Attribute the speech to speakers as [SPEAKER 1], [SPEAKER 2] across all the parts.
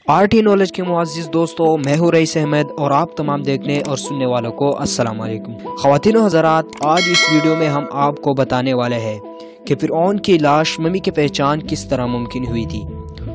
[SPEAKER 1] R T knowledge کے معزز دوستوں، میں ہوں رئیس احمد اور آپ تمام دیکھنے اور سننے والوں کو السلام علیکم۔ خواتین و حضرات، آج اس ویڈیو میں ہم آپ کو بتانے والے ہیں کہ فرعون کی لاش ممی کی پہچان کس طرح ممکن ہوئی تھی۔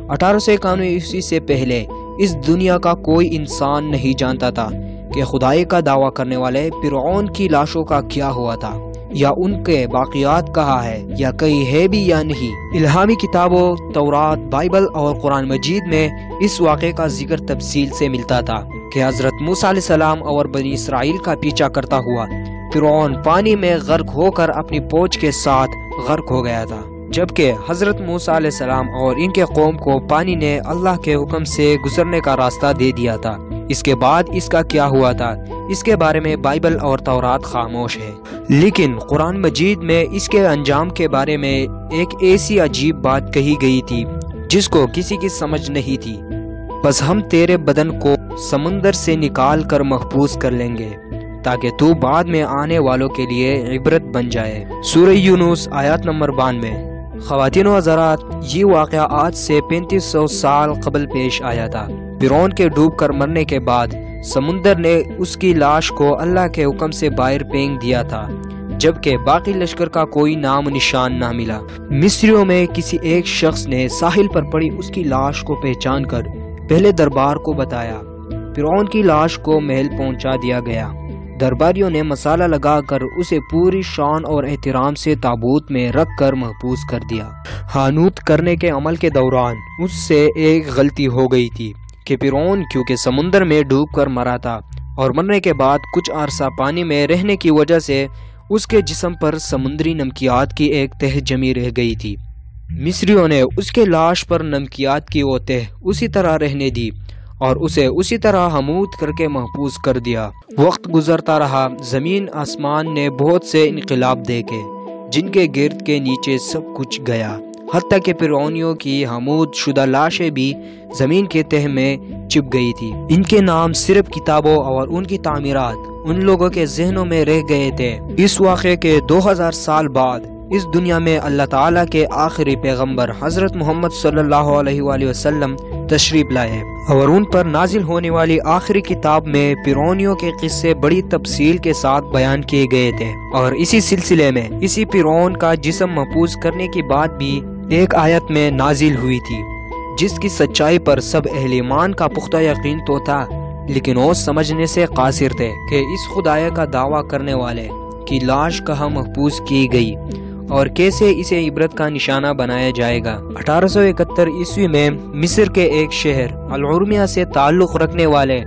[SPEAKER 1] 1891 سے پہلے اس دنیا کا کوئی انسان نہیں جانتا تھا کہ خدائی کا دعویٰ کرنے والے فرعون کی لاشوں کا کیا ہوا تھا، یا ان کے باقیات کہاں ہے، یا کہیں ہے بھی یا نہیں۔ الہامی کتابوں تورات، بائبل اور قرآن مجید میں اس واقعے کا ذکر تفصیل سے ملتا تھا کہ حضرت موسیٰ علیہ السلام اور بنی اسرائیل کا پیچھا کرتا ہوا فرعون پانی میں غرق ہو کر اپنی فوج کے ساتھ غرق ہو گیا تھا، جبکہ حضرت موسیٰ علیہ السلام اور ان کے قوم کو پانی نے اللہ کے حکم سے گزرنے کا راستہ دے دیا تھا۔ اس کے بعد اس کا کیا ہوا تھا، اس کے بارے میں بائبل اور تورات خاموش ہے، لیکن قرآن مجید میں اس کے انجام کے بارے میں ایک ایسی عجیب بات کہی گئی تھی جس کو کسی کی سمجھ نہیں تھی۔ بس ہم تیرے بدن کو سمندر سے نکال کر محفوظ کر لیں گے تاکہ تو بعد میں آنے والوں کے لیے عبرت بن جائے۔ سورہ یونس آیات نمبر 92۔ خواتین و حضرات، یہ واقعہ آج سے 3500 سال قبل پیش آیا تھا۔ فرعون کے ڈوب کر مرنے کے بعد سمندر نے اس کی لاش کو اللہ کے حکم سے باہر پھینک دیا تھا، جبکہ باقی لشکر کا کوئی نام و نشان نہ ملا۔ مصریوں میں کسی ایک شخص نے ساحل پر پڑی اس کی لاش کو پہچان کر پہلے دربار کو بتایا۔ فرعون کی لاش کو محل پہنچا دیا گیا۔ درباریوں نے مسالہ لگا کر اسے پوری شان اور احترام سے تابوت میں رکھ کر محفوظ کر دیا۔ حانوت کرنے کے عمل کے دوران اس سے ایک غلطی ہو گئی تھی کہ فرعون کیونکہ سمندر میں ڈوب کر مرا تھا اور مرنے کے بعد کچھ عرصہ پانی میں رہنے کی وجہ سے اس کے جسم پر سمندری نمکیات کی ایک تہ جمی رہ گئی تھی۔ مصریوں نے اس کے لاش پر نمکیات کی وہ تہ اسی طرح رہنے دی اور اسے اسی طرح حمود کر کے محفوظ کر دیا۔ وقت گزرتا رہا، زمین آسمان نے بہت سے انقلاب دیکھے جن کے گرد کے نیچے سب کچھ گیا، حتیٰ کہ فرعونیوں کی حمود شدہ لاشیں بھی زمین کے تہ میں چپ گئی تھی۔ ان کے نام صرف کتابوں اور ان کی تعمیرات ان لوگوں کے ذہنوں میں رہ گئے تھے۔ اس واقعے کے 2000 سال بعد اس دنیا میں اللہ تعالیٰ کے آخری پیغمبر حضرت محمد صلی اللہ علیہ وآلہ وسلم تشریف لائے اور ان پر نازل ہونے والی آخری کتاب میں فرعونیوں کے قصے بڑی تفصیل کے ساتھ بیان کیے گئے تھے، اور اسی سلسلے میں اسی فرعون کا جسم محفوظ کرنے کی بات بھی ایک آیت میں نازل ہوئی تھی، جس کی سچائی پر سب اہل ایمان کا پختہ یقین تو تھا، لیکن وہ سمجھنے سے قاصر تھے کہ اس خدائے کا دعویٰ کرنے والے کی لاش کہاں محفوظ کی گئی اور کیسے اسے عبرت کا نشانہ بنایا جائے گا۔ 1871 میں مصر کے ایک شہر العرمیہ سے تعلق رکھنے والے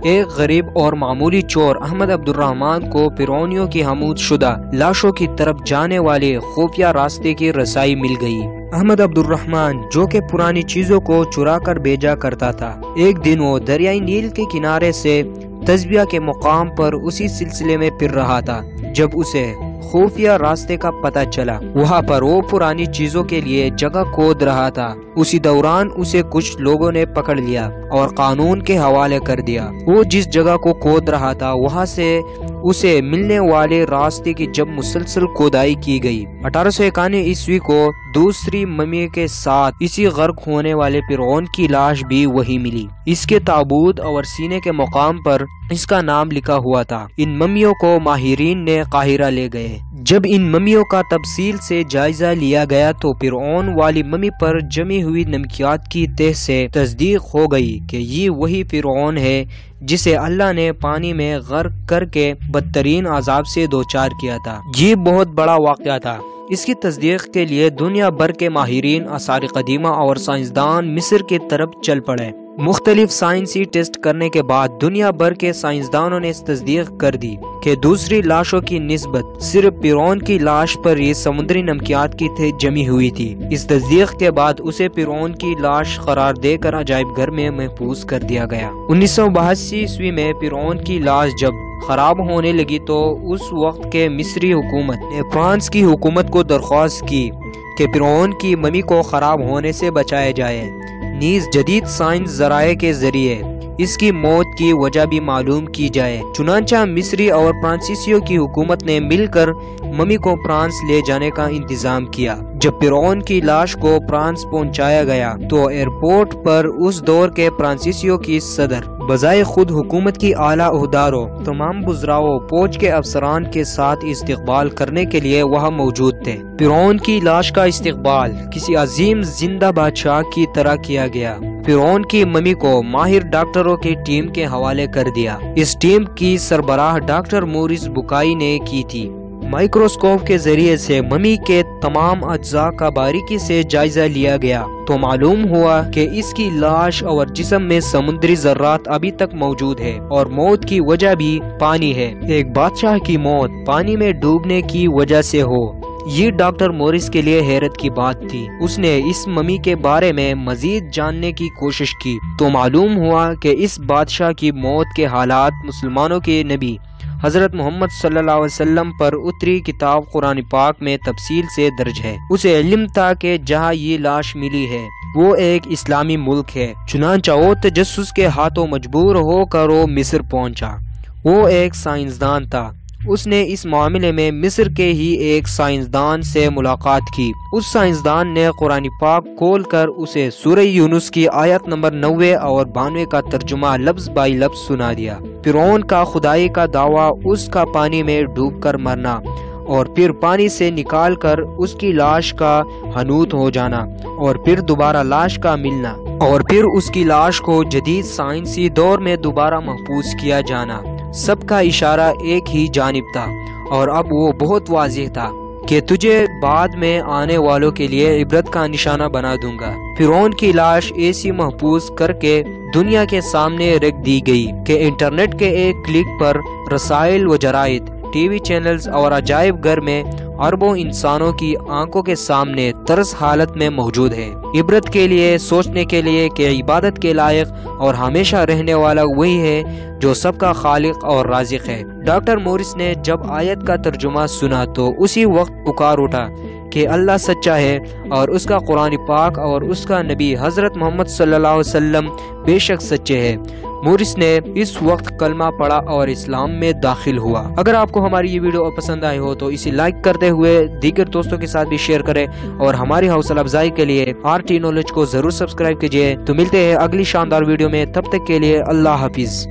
[SPEAKER 1] ایک غریب اور معمولی چور احمد عبد الرحمن کو فرعونیوں کی حمود شدہ لاشوں کی طرف جانے والے خفیہ راستے کی رسائی مل گئی۔ احمد عبد الرحمن، جو کہ پرانی چیزوں کو چرا کر بھیجا کرتا تھا، ایک دن وہ دریائے نیل کے کنارے سے تسبیہ کے مقام پر اسی سلسلے میں پھر رہا تھا جب اسے خفیہ راستے کا پتہ چلا۔ وہاں پر وہ پرانی چیزوں کے لیے جگہ کھود رہا تھا۔ اسی دوران اسے کچھ لوگوں نے پکڑ لیا اور قانون کے حوالے کر دیا۔ وہ جس جگہ کو کھود رہا تھا وہاں سے اسے ملنے والے راستے کی جب مسلسل کھودائی کی گئی، 1891 کو دوسری ممی کے ساتھ اسی غرق ہونے والے فرعون کی لاش بھی وہی ملی۔ اس کے تابوت اور سینے کے مقام پر اس کا نام لکھا ہوا تھا۔ ان ممیوں کو ماہرین نے قاہرہ لے گئے۔ جب ان ممیوں کا تفصیل سے جائزہ لیا گیا تو فرعون والی ممی پر جمی ہوئی نمکیات کی تہ سے تصدیق ہو گئی کہ یہ وہی فرعون ہے جسے اللہ نے پانی میں غرق کر کے بدترین عذاب سے دوچار کیا تھا۔ یہ بہت بڑا واقعہ تھا۔ اس کی تصدیق کے لیے دنیا بھر کے ماہرین، آثار قدیمہ اور سائنسدان مصر کی طرف چل پڑے۔ مختلف سائنسی ٹیسٹ کرنے کے بعد دنیا بھر کے سائنسدانوں نے اس تصدیق کر دی کہ دوسری لاشوں کی نسبت صرف فرعون کی لاش پر یہ سمندری نمکیات کی تہ جمی ہوئی تھی۔ اس تصدیق کے بعد اسے فرعون کی لاش قرار دے کر عجائب گھر میں محفوظ کر دیا گیا۔ 1982 میں فرعون کی لاش جب خراب ہونے لگی تو اس وقت کے مصری حکومت نے فرانس کی حکومت کو درخواست کی کہ فرعون کی ممی کو خراب ہونے سے بچایا جائے۔ نیز جدید سائنس ذرائع کے ذریعے اس کی موت کی وجہ بھی معلوم کی جائے۔ چنانچہ مصری اور فرانسیسیوں کی حکومت نے مل کر ممی کو فرانس لے جانے کا انتظام کیا۔ جب فرعون کی لاش کو فرانس پہنچایا گیا تو ایئرپورٹ پر اس دور کے فرانسیسیوں کی صدر بجائے خود حکومت کی اعلیٰ عہدیداروں، تمام وزراء، فوج کے افسران کے ساتھ استقبال کرنے کے لیے وہاں موجود تھے۔ فرعون کی لاش کا استقبال کسی عظیم زندہ بادشاہ کی طرح کیا گیا۔ فرعون کی ممی کو ماہر ڈاکٹروں کی ٹیم کے حوالے کر دیا۔ اس ٹیم کی سربراہ ڈاکٹر مورس بکائی نے کی تھی۔ مائکروسکوپ کے ذریعے سے ممی کے تمام اجزاء کا باریکی سے جائزہ لیا گیا تو معلوم ہوا کہ اس کی لاش اور جسم میں سمندری ذرات ابھی تک موجود ہے اور موت کی وجہ بھی پانی ہے۔ ایک بادشاہ کی موت پانی میں ڈوبنے کی وجہ سے ہو، یہ ڈاکٹر مورس کے لیے حیرت کی بات تھی۔ اس نے اس ممی کے بارے میں مزید جاننے کی کوشش کی تو معلوم ہوا کہ اس بادشاہ کی موت کے حالات مسلمانوں کے نبی حضرت محمد صلی اللہ علیہ وسلم پر اتری کتاب قرآن پاک میں تفصیل سے درج ہے۔ اسے علم تھا کہ جہاں یہ لاش ملی ہے وہ ایک اسلامی ملک ہے، چنانچہ وہ تجسس کے ہاتھوں مجبور ہو کر وہ مصر پہنچا۔ وہ ایک سائنسدان تھا۔ اس نے اس معاملے میں مصر کے ہی ایک سائنسدان سے ملاقات کی۔ اس سائنسدان نے قرآن پاک کھول کر اسے سورہ یونس کی آیت نمبر 90 اور 92 کا ترجمہ لفظ بائی لفظ سنا دیا۔ فرعون کا خدائی کا دعویٰ، اس کا پانی میں ڈوب کر مرنا اور پھر پانی سے نکال کر اس کی لاش کا حنوط ہو جانا اور پھر دوبارہ لاش کا ملنا اور پھر اس کی لاش کو جدید سائنسی دور میں دوبارہ محفوظ کیا جانا، سب کا اشارہ ایک ہی جانب تھا اور اب وہ بہت واضح تھا کہ تجھے بعد میں آنے والوں کے لیے عبرت کا نشانہ بنا دوں گا۔ فرعون کی لاش ایسی محفوظ کر کے دنیا کے سامنے رکھ دی گئی کہ انٹرنیٹ کے ایک کلک پر رسائل و جرائد، ٹی وی چینلز اور عجائب گھر میں اربوں انسانوں کی آنکھوں کے سامنے ترس حالت میں موجود ہے، عبرت کے لیے، سوچنے کے لیے کہ عبادت کے لائق اور ہمیشہ رہنے والا وہی ہے جو سب کا خالق اور رازق ہے۔ ڈاکٹر مورس نے جب آیت کا ترجمہ سنا تو اسی وقت پکار اٹھا کہ اللہ سچا ہے اور اس کا قرآن پاک اور اس کا نبی حضرت محمد صلی اللہ علیہ وسلم بے شک سچے ہیں۔ مورس نے اس وقت کلمہ پڑھا اور اسلام میں داخل ہوا۔ اگر آپ کو ہماری یہ ویڈیو پسند آئی ہو تو اسے لائک کرتے ہوئے دیگر دوستوں کے ساتھ بھی شیئر کریں اور ہماری حوصلہ افزائی کے لیے RT نالج کو ضرور سبسکرائب کیجیے۔ تو ملتے ہیں اگلی شاندار ویڈیو میں، تب تک کے لیے اللہ حافظ۔